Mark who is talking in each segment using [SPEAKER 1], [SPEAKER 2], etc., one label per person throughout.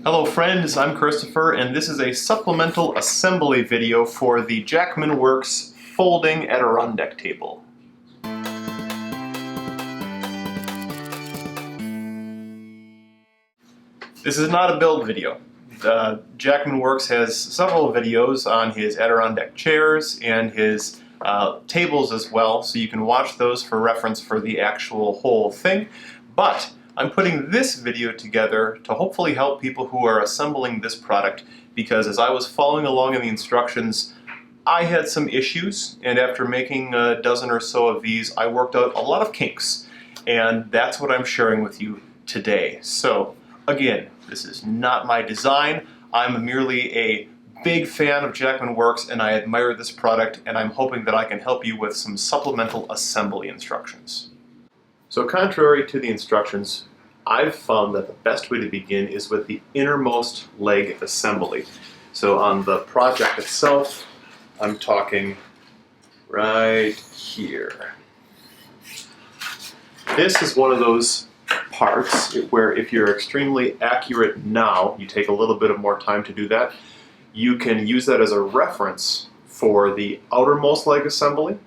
[SPEAKER 1] Hello friends, I'm Christopher, and this is a supplemental assembly video for the Jackman Works folding Adirondack table. This is not a build video. Jackman Works has several videos on his Adirondack chairs and his tables as well, so you can watch those for reference for the actual whole thing. But I'm putting this video together to hopefully help people who are assembling this product, because as I was following along in the instructions, I had some issues, and after making a dozen or so of these, I worked out a lot of kinks, and that's what I'm sharing with you today. So again, this is not my design. I'm merely a big fan of Jackman Works, and I admire this product, and I'm hoping that I can help you with some supplemental assembly instructions. So contrary to the instructions, I've found that the best way to begin is with the innermost leg assembly. So on the project itself, I'm talking right here. This is one of those parts where if you're extremely accurate now, you take a little bit of more time to do that, you can use that as a reference for the outermost leg assembly,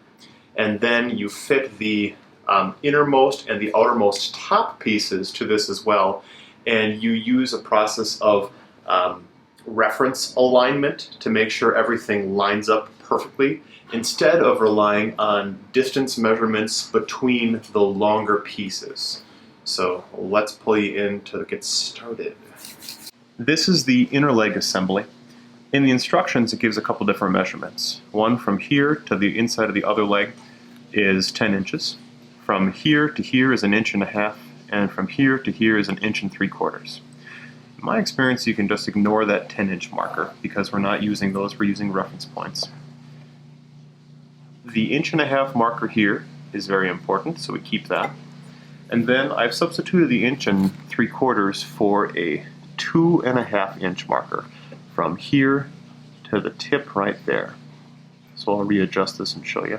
[SPEAKER 1] and then you fit the innermost and the outermost top pieces to this as well, and you use a process of reference alignment to make sure everything lines up perfectly, instead of relying on distance measurements between the longer pieces. So let's pull you in to get started. This is the inner leg assembly. In the instructions it gives a couple different measurements. One from here to the inside of the other leg is 10 inches. From here to here is 1.5 inches, and from here to here is 1.75 inches. In my experience, you can just ignore that 10-inch marker because we're not using those, we're using reference points. The 1.5 inch marker here is very important, so we keep that. And then I've substituted the 1.75 inches for a 2.5 inch marker from here to the tip right there. So I'll readjust this and show you.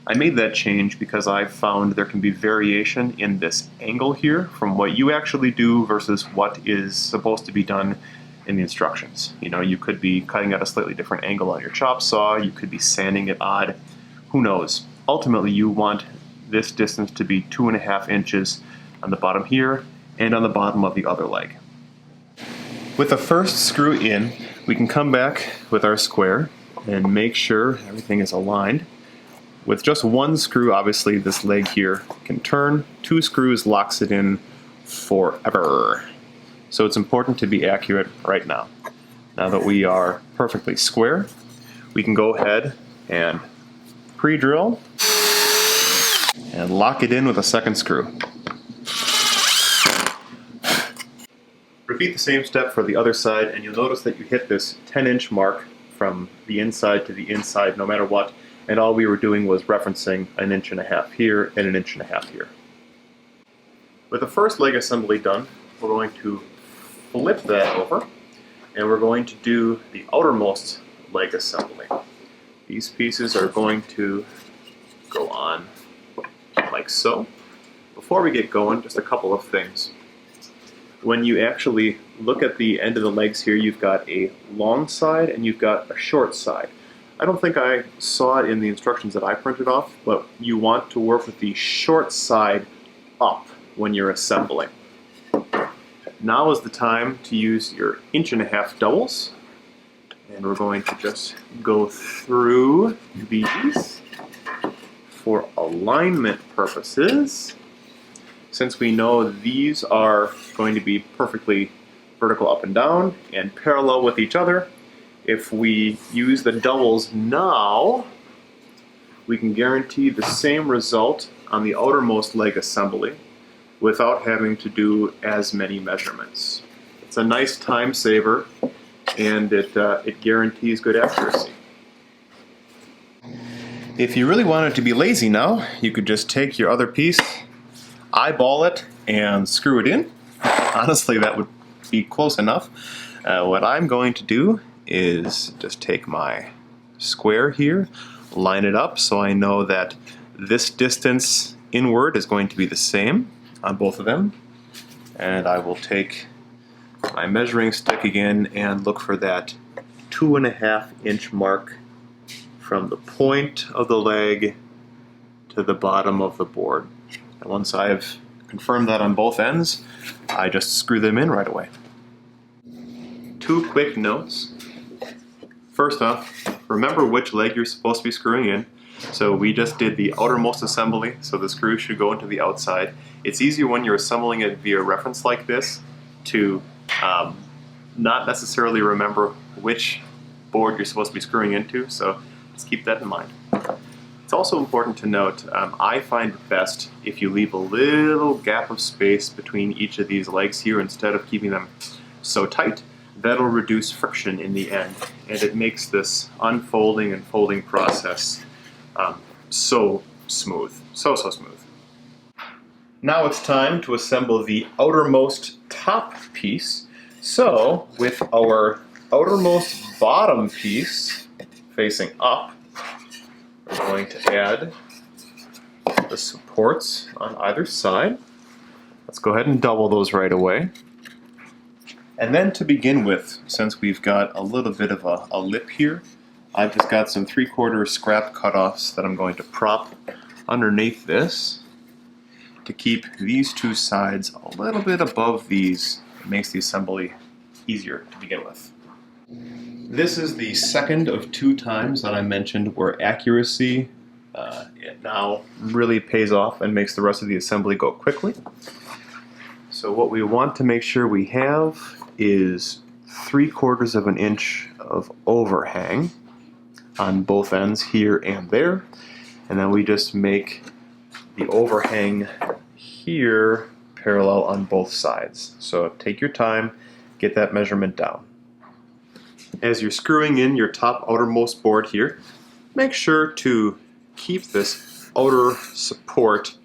[SPEAKER 1] I made that change because I've found there can be variation in this angle here from what you actually do versus what is supposed to be done in the instructions. You know, you could be cutting at a slightly different angle on your chop saw, you could be sanding it odd, who knows. Ultimately you want this distance to be 2.5 inches on the bottom here and on the bottom of the other leg. With the first screw in, we can come back with our square and make sure everything is aligned. With just one screw, obviously this leg here can turn. 2 screws locks it in forever. So it's important to be accurate right now. Now that we are perfectly square, we can go ahead and pre-drill and lock it in with a second screw. Repeat the same step for the other side, and you'll notice that you hit this 10-inch mark from the inside to the inside no matter what, and all we were doing was referencing 1.5 inches here and 1.5 inches here. With the first leg assembly done, we're going to flip that over, and we're going to do the outermost leg assembly. These pieces are going to go on like so. Before we get going, just a couple of things. When you actually look at the end of the legs here, you've got a long side and you've got a short side. I don't think I saw it in the instructions that I printed off, but you want to work with the short side up when you're assembling. Now is the time to use your 1.5 inch doubles, and we're going to just go through these for alignment purposes. Since we know these are going to be perfectly vertical up and down and parallel with each other, if we use the doubles now, we can guarantee the same result on the outermost leg assembly without having to do as many measurements. It's a nice time saver, and it guarantees good accuracy. If you really wanted to be lazy now, you could just take your other piece, eyeball it, and screw it in. Honestly, that would be close enough. What I'm going to do is just take my square here, line it up so I know that this distance inward is going to be the same on both of them, and I will take my measuring stick again and look for that 2.5 inch mark from the point of the leg to the bottom of the board. And once I've confirmed that on both ends, I just screw them in right away. 2 quick notes. First off, remember which leg you're supposed to be screwing in. So we just did the outermost assembly, so the screw should go into the outside. It's easier when you're assembling it via reference like this to not necessarily remember which board you're supposed to be screwing into, so just keep that in mind. It's also important to note, I find it best if you leave a little gap of space between each of these legs here instead of keeping them so tight. That'll reduce friction in the end, and it makes this unfolding and folding process so smooth, so smooth. Now it's time to assemble the outermost top piece. So with our outermost bottom piece facing up, we're going to add the supports on either side. Let's go ahead and double those right away. And then to begin with, since we've got a little bit of a lip here, I've just got some 3/4 scrap cutoffs that I'm going to prop underneath this to keep these two sides a little bit above these. It makes the assembly easier to begin with. This is the second of 2 times that I mentioned where accuracy it now really pays off and makes the rest of the assembly go quickly. So what we want to make sure we have is 3/4 of an inch of overhang on both ends here and there, and then we just make the overhang here parallel on both sides. So take your time, get that measurement down. As you're screwing in your top outermost board here, make sure to keep this outer support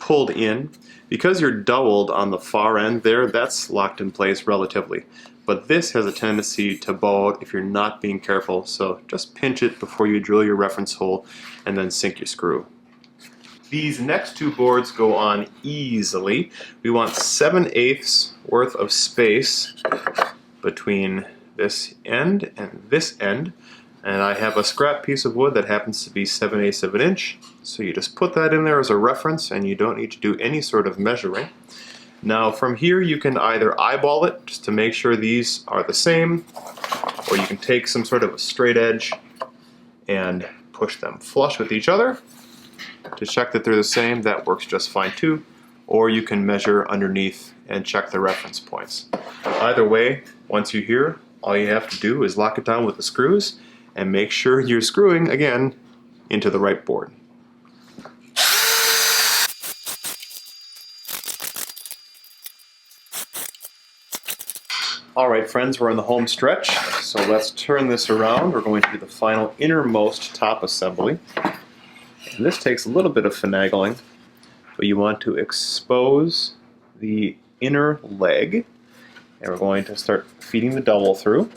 [SPEAKER 1] pulled in. Because you're doubled on the far end there, that's locked in place relatively. But this has a tendency to bow out if you're not being careful, so just pinch it before you drill your reference hole and then sink your screw. These next 2 boards go on easily. We want 7/8 worth of space between this end and this end. And I have a scrap piece of wood that happens to be 7/8 of an inch. So you just put that in there as a reference and you don't need to do any sort of measuring. Now from here you can either eyeball it just to make sure these are the same, or you can take some sort of a straight edge and push them flush with each other to check that they're the same. That works just fine too. Or you can measure underneath and check the reference points. Either way, once you're here, all you have to do is lock it down with the screws and make sure you're screwing, again, into the right board. Alright friends, we're on the home stretch, so let's turn this around. We're going to do the final innermost top assembly. And this takes a little bit of finagling, but you want to expose the inner leg, and we're going to start feeding the dowel through.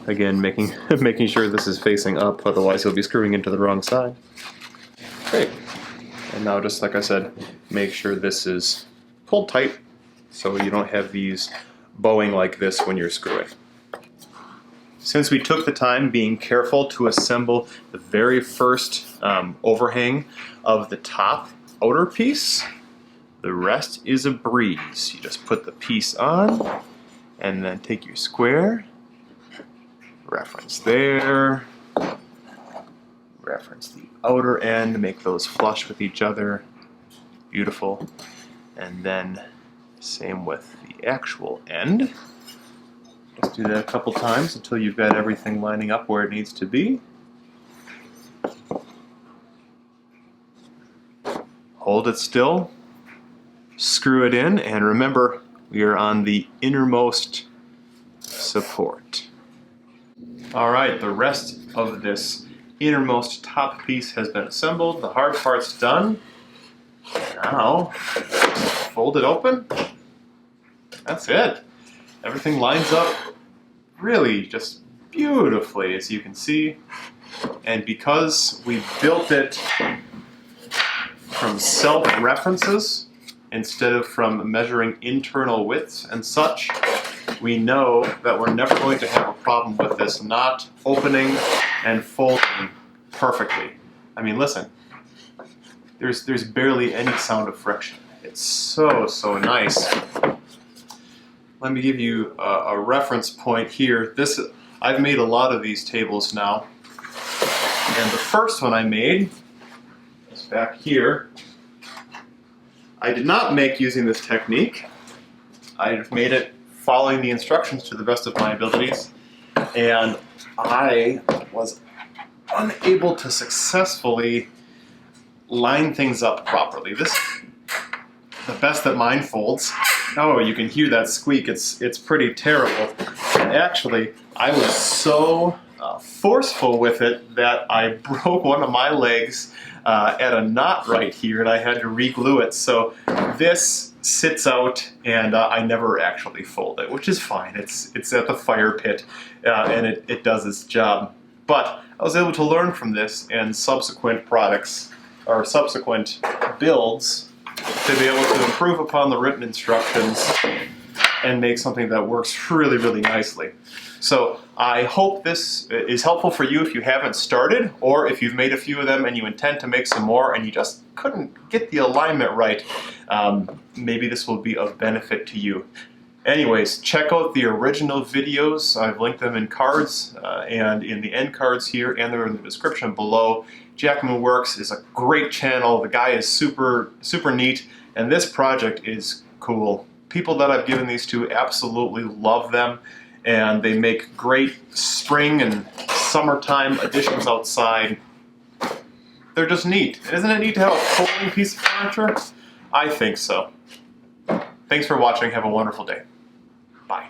[SPEAKER 1] Again, making sure this is facing up, otherwise you'll be screwing into the wrong side. Great. And now, just like I said, make sure this is pulled tight so you don't have these bowing like this when you're screwing. Since we took the time being careful to assemble the very first overhang of the top outer piece, the rest is a breeze. You just put the piece on and then take your square, reference there, reference the outer end, make those flush with each other. Beautiful. And then same with the actual end. Just do that a couple times until you've got everything lining up where it needs to be. Hold it still, screw it in, and remember, we are on the innermost support. Alright, the rest of this innermost top piece has been assembled. The hard part's done. Now, fold it open. That's it. Everything lines up really just beautifully, as you can see. And because we built it from self-references instead of from measuring internal widths and such, we know that we're never going to have a problem with this not opening and folding perfectly. I mean, listen, there's barely any sound of friction. It's so nice. Let me give you a reference point here. I've made a lot of these tables now, and the first one I made is back here. I did not make using this technique. I made it following the instructions to the best of my abilities, and I was unable to successfully line things up properly. This is the best that mine folds. Oh, you can hear that squeak. It's pretty terrible. And actually, I was so forceful with it that I broke one of my legs at a knot right here, and I had to re-glue it. So this sits out, and I never actually fold it, which is fine. It's at the fire pit, and it does its job. But I was able to learn from this and subsequent products, or subsequent builds, to be able to improve upon the written instructions and make something that works really nicely. So I hope this is helpful for you if you haven't started, or if you've made a few of them and you intend to make some more and you just couldn't get the alignment right. Maybe this will be of benefit to you. Anyways, check out the original videos. I've linked them in cards and in the end cards here, and they're in the description below. Jackman Works is a great channel. The guy is super neat, and this project is cool. People that I've given these to absolutely love them, and they make great spring and summertime additions outside. They're just neat. Isn't it neat to have a folding piece of furniture? I think so. Thanks for watching. Have a wonderful day. Bye.